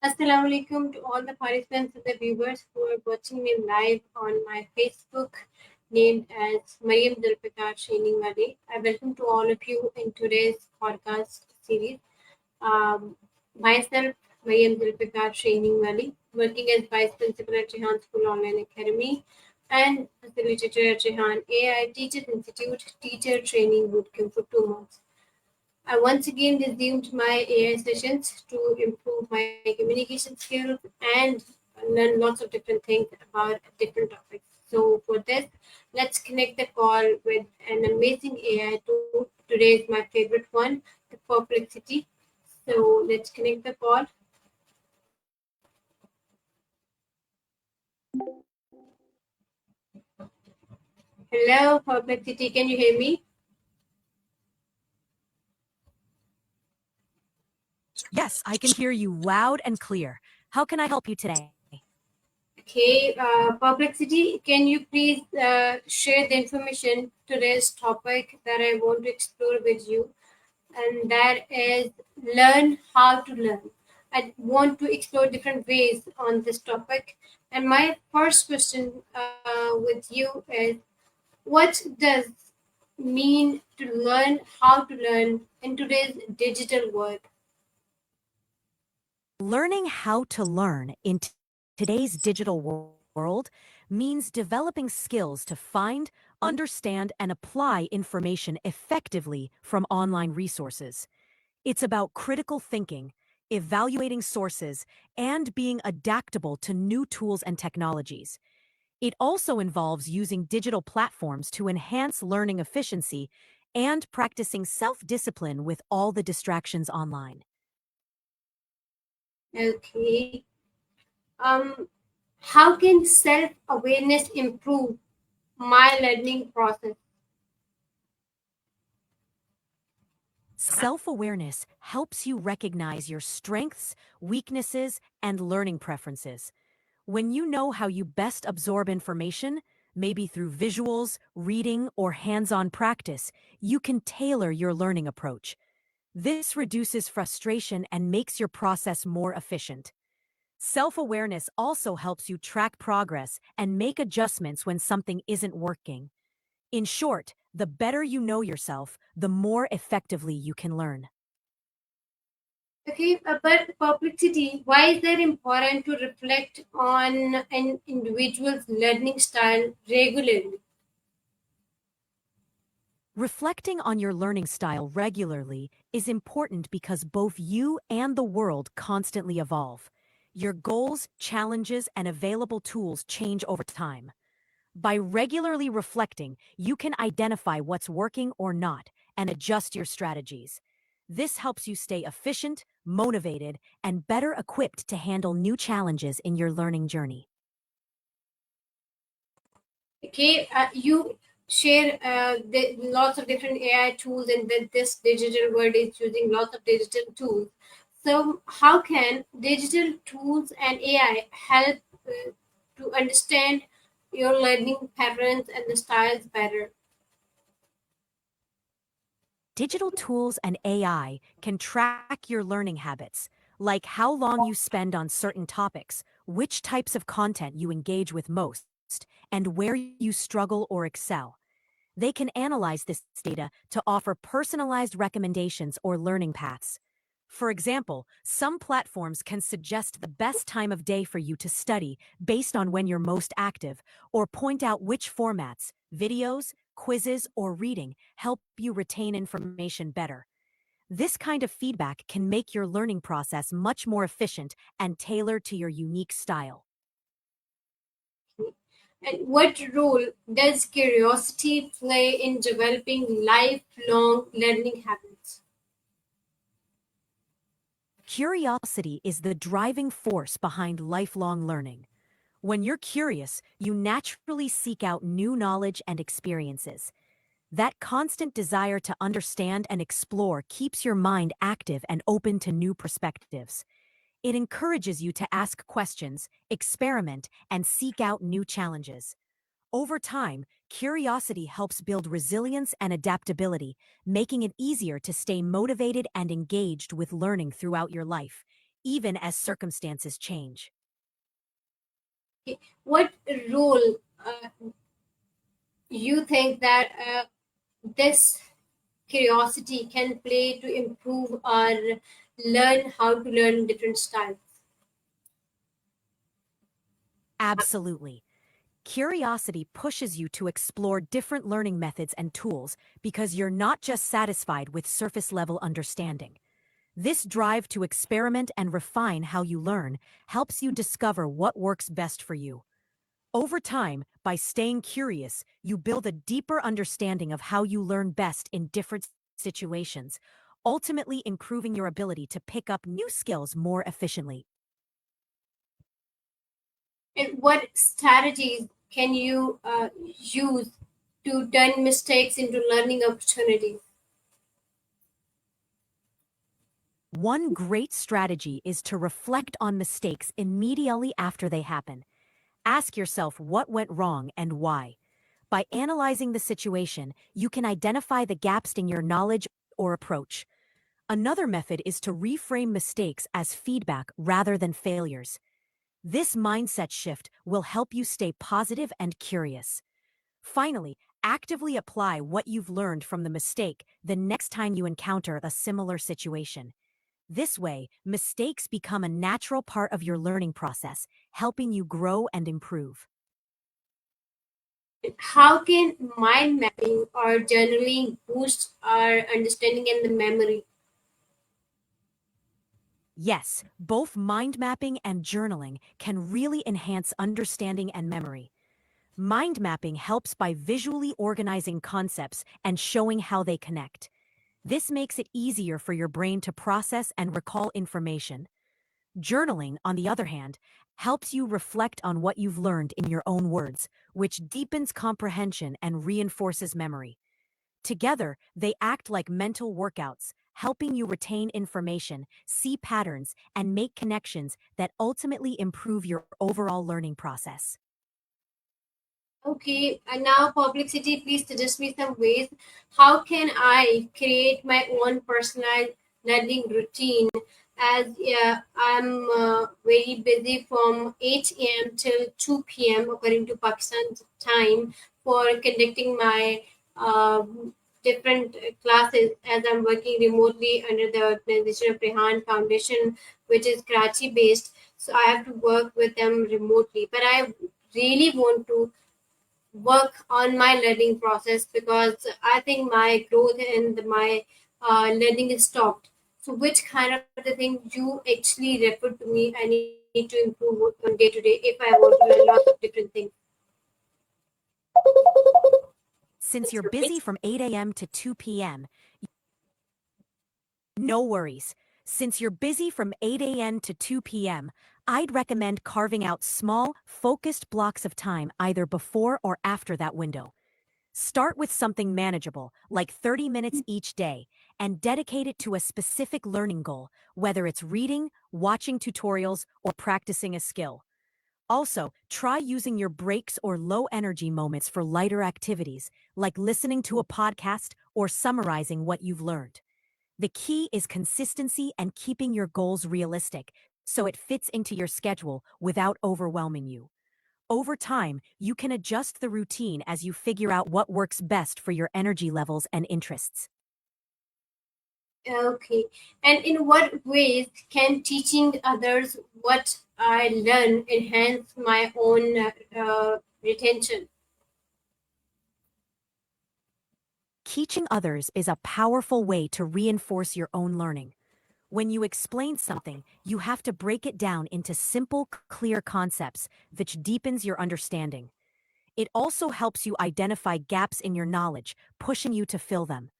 Assalamu alaikum to all the participants and the viewers who are watching me live on my Facebook named as Mariam Zulfikar Shaining Wali. I welcome to all of you in today's podcast series. Um, Myself, Mariam Zulfikar Shaining Wali, working as Vice Principal at Jehan School Online Academy and Facilitator at Jehan AI Teachers Institute Teacher Training Bootcamp for 2 months. I once again resumed my AI sessions to improve my communication skills and learn lots of different things about different topics. So, for this, let's connect the call with an amazing AI tool. Today is my favorite one, the Perplexity. So, let's connect the call. Hello, Perplexity. Can you hear me? Yes, I can hear you loud and clear. How can I help you today? Okay, Perplexity, can you please share the information today's topic that I want to explore with you? And that is learn how to learn. I want to explore different ways on this topic. And my first question with you is what does mean to learn how to learn in today's digital world? Learning how to learn in today's digital world means developing skills to find, understand, and apply information effectively from online resources. It's about critical thinking, evaluating sources, and being adaptable to new tools and technologies. It also involves using digital platforms to enhance learning efficiency and practicing self-discipline with all the distractions online. Okay. How can self awareness improve my learning process? Self-awareness helps you recognize your strengths, weaknesses, and learning preferences. When you know how you best absorb information, maybe through visuals, reading, or hands-on practice, you can tailor your learning approach. This reduces frustration and makes your process more efficient. Self-awareness also helps you track progress and make adjustments when something isn't working. In short, the better you know yourself, the more effectively you can learn. Okay, but perplexity, why is that important to reflect on an individual's learning style regularly? Reflecting on your learning style regularly is important because both you and the world constantly evolve. Your goals, challenges, and available tools change over time. By regularly reflecting, you can identify what's working or not and adjust your strategies. This helps you stay efficient, motivated, and better equipped to handle new challenges in your learning journey. Okay, you share lots of different AI tools, and that this digital world is using lots of digital tools. So, how can digital tools and AI help to understand your learning patterns and the styles better? Digital tools and AI can track your learning habits, like how long you spend on certain topics, which types of content you engage with most, and where you struggle or excel. They can analyze this data to offer personalized recommendations or learning paths. For example, some platforms can suggest the best time of day for you to study based on when you're most active, or point out which formats, videos, quizzes, or reading help you retain information better. This kind of feedback can make your learning process much more efficient and tailored to your unique style. And what role does curiosity play in developing lifelong learning habits? Curiosity is the driving force behind lifelong learning. When you're curious, you naturally seek out new knowledge and experiences. That constant desire to understand and explore keeps your mind active and open to new perspectives. It encourages you to ask questions, experiment, and seek out new challenges. Over time, curiosity helps build resilience and adaptability, making it easier to stay motivated and engaged with learning throughout your life, even as circumstances change. Okay. What role you think that this curiosity can play to improve or learn how to learn different styles? Absolutely. Curiosity pushes you to explore different learning methods and tools because you're not just satisfied with surface level understanding. This drive to experiment and refine how you learn helps you discover what works best for you. Over time, by staying curious, you build a deeper understanding of how you learn best in different situations, ultimately improving your ability to pick up new skills more efficiently. And what strategies can you use to turn mistakes into learning opportunities? One great strategy is to reflect on mistakes immediately after they happen. Ask yourself what went wrong and why. By analyzing the situation, you can identify the gaps in your knowledge or approach. Another method is to reframe mistakes as feedback rather than failures. This mindset shift will help you stay positive and curious. Finally, actively apply what you've learned from the mistake the next time you encounter a similar situation. This way, mistakes become a natural part of your learning process, helping you grow and improve. How can mind mapping or journaling boost our understanding and the memory? Yes, both mind mapping and journaling can really enhance understanding and memory. Mind mapping helps by visually organizing concepts and showing how they connect. This makes it easier for your brain to process and recall information. Journaling, on the other hand, helps you reflect on what you've learned in your own words, which deepens comprehension and reinforces memory. Together, they act like mental workouts, helping you retain information, see patterns, and make connections that ultimately improve your overall learning process. Okay, and now Perplexity, please suggest me some ways. How can I create my own personalized learning routine as I'm very busy from 8 a.m. till 2 p.m. according to Pakistan time for conducting my different classes as I'm working remotely under the organization of Rehan Foundation, which is Karachi based. So I have to work with them remotely, but I really want to work on my learning process because I think my growth and my learning is stopped. So, which kind of the thing you actually refer to me? I need to improve on day to day if I want to learn lots of different things. Since you're busy from 8 a.m. to 2 p.m., no worries. Since you're busy from 8 a.m. to 2 p.m., I'd recommend carving out small, focused blocks of time either before or after that window. Start with something manageable, like 30 minutes each day, and dedicate it to a specific learning goal, whether it's reading, watching tutorials, or practicing a skill. Also, try using your breaks or low energy moments for lighter activities, like listening to a podcast or summarizing what you've learned. The key is consistency and keeping your goals realistic, so it fits into your schedule without overwhelming you. Over time, you can adjust the routine as you figure out what works best for your energy levels and interests. Okay, and in what ways can teaching others what I learn enhance my own retention? Teaching others is a powerful way to reinforce your own learning. When you explain something, you have to break it down into simple, clear concepts, which deepens your understanding. It also helps you identify gaps in your knowledge, pushing you to fill them.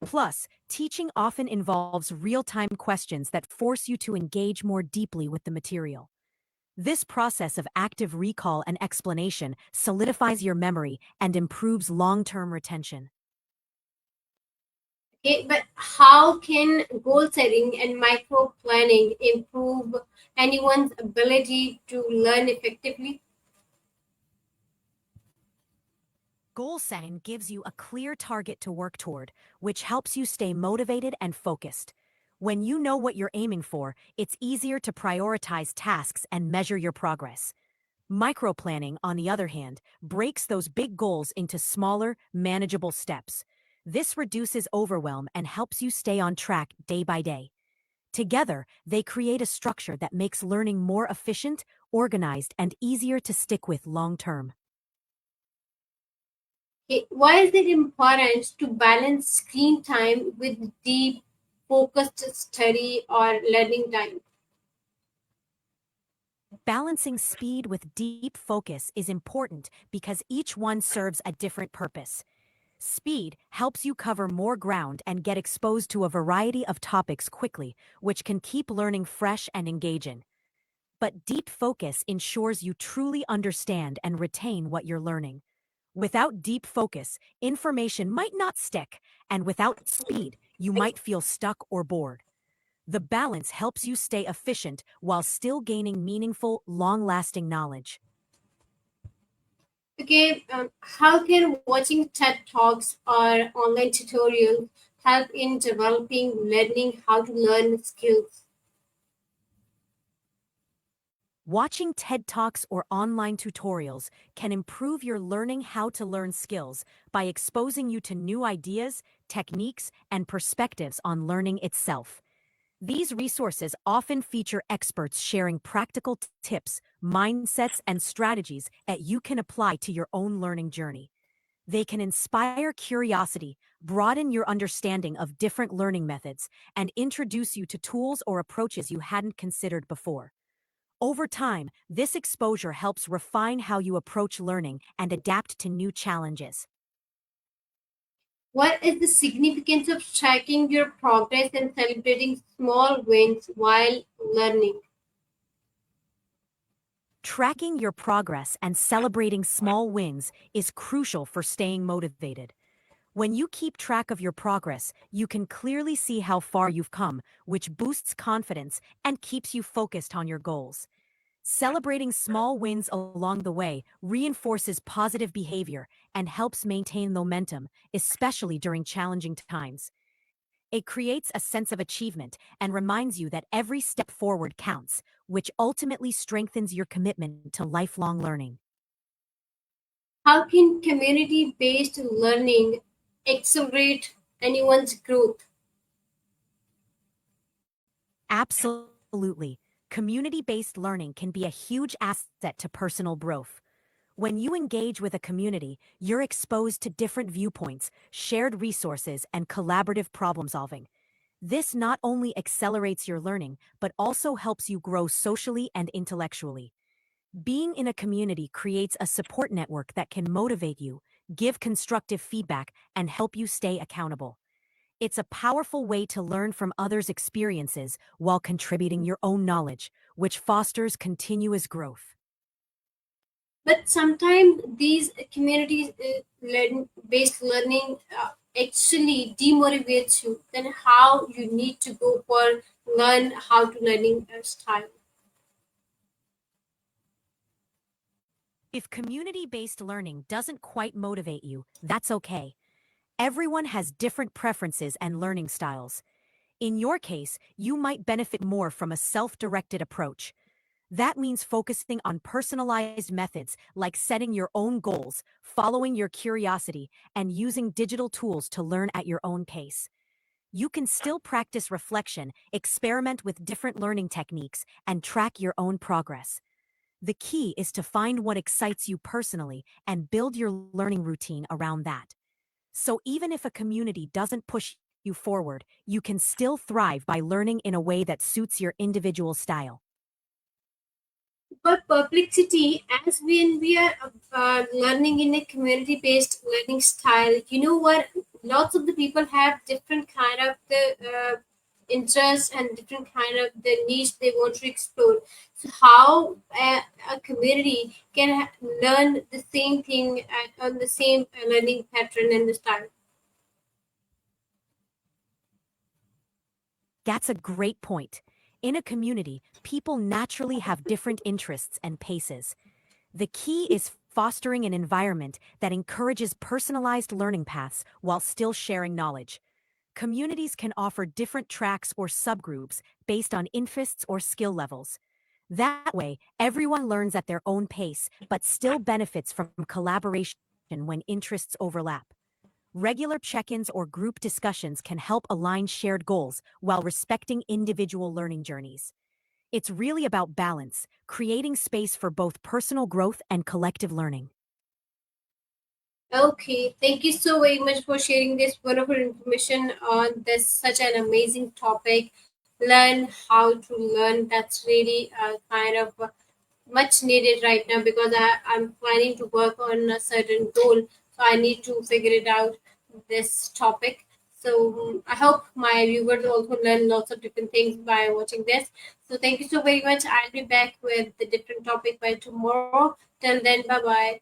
Plus, teaching often involves real-time questions that force you to engage more deeply with the material. This process of active recall and explanation solidifies your memory and improves long-term retention. Okay, but how can goal setting and micro planning improve anyone's ability to learn effectively? Goal setting gives you a clear target to work toward, which helps you stay motivated and focused. When you know what you're aiming for, it's easier to prioritize tasks and measure your progress. Microplanning, on the other hand, breaks those big goals into smaller, manageable steps. This reduces overwhelm and helps you stay on track day by day. Together, they create a structure that makes learning more efficient, organized, and easier to stick with long term. Okay, why is it important to balance screen time with deep, focused study or learning time? Balancing speed with deep focus is important because each one serves a different purpose. Speed helps you cover more ground and get exposed to a variety of topics quickly, which can keep learning fresh and engaging. But deep focus ensures you truly understand and retain what you're learning. Without deep focus, information might not stick, and without speed, you might feel stuck or bored. The balance helps you stay efficient while still gaining meaningful, long-lasting knowledge. Okay, how can watching TED Talks or online tutorials help in developing learning how to learn skills? Watching TED Talks or online tutorials can improve your learning how to learn skills by exposing you to new ideas, techniques, and perspectives on learning itself. These resources often feature experts sharing practical tips, mindsets, and strategies that you can apply to your own learning journey. They can inspire curiosity, broaden your understanding of different learning methods, and introduce you to tools or approaches you hadn't considered before. Over time, this exposure helps refine how you approach learning and adapt to new challenges. What is the significance of tracking your progress and celebrating small wins while learning? Tracking your progress and celebrating small wins is crucial for staying motivated. When you keep track of your progress, you can clearly see how far you've come, which boosts confidence and keeps you focused on your goals. Celebrating small wins along the way reinforces positive behavior and helps maintain momentum, especially during challenging times. It creates a sense of achievement and reminds you that every step forward counts, which ultimately strengthens your commitment to lifelong learning. How can community based learning accelerate anyone's growth? Absolutely. Community-based learning can be a huge asset to personal growth. When you engage with a community, you're exposed to different viewpoints, shared resources, and collaborative problem solving. This not only accelerates your learning, but also helps you grow socially and intellectually. Being in a community creates a support network that can motivate you, give constructive feedback, and help you stay accountable. It's a powerful way to learn from others' experiences while contributing your own knowledge, which fosters continuous growth. But sometimes these communities based learning actually demotivates you. Then how you need to go for learn how to learning style. If community-based learning doesn't quite motivate you, that's okay. Everyone has different preferences and learning styles. In your case, you might benefit more from a self-directed approach. That means focusing on personalized methods like setting your own goals, following your curiosity, and using digital tools to learn at your own pace. You can still practice reflection, experiment with different learning techniques, and track your own progress. The key is to find what excites you personally and build your learning routine around that. So even if a community doesn't push you forward, you can still thrive by learning in a way that suits your individual style. But perplexity, as when we are learning in a community-based learning style, you know what? Lots of the people have different kind of the interests and different kind of the niche they want to explore. So how a community can learn the same thing on the same learning pattern and the style? That's a great point. In a community, people naturally have different interests and paces. The key is fostering an environment that encourages personalized learning paths while still sharing knowledge. Communities can offer different tracks or subgroups based on interests or skill levels. That way, everyone learns at their own pace, but still benefits from collaboration when interests overlap. Regular check-ins or group discussions can help align shared goals while respecting individual learning journeys. It's really about balance, creating space for both personal growth and collective learning. Okay, thank you so very much for sharing this wonderful information on this such an amazing topic. Learn how to learn. That's really kind of much needed right now because I'm planning to work on a certain goal. So I need to figure it out this topic. So I hope my viewers also learn lots of different things by watching this. So thank you so very much. I'll be back with the different topic by tomorrow. Till then, bye bye.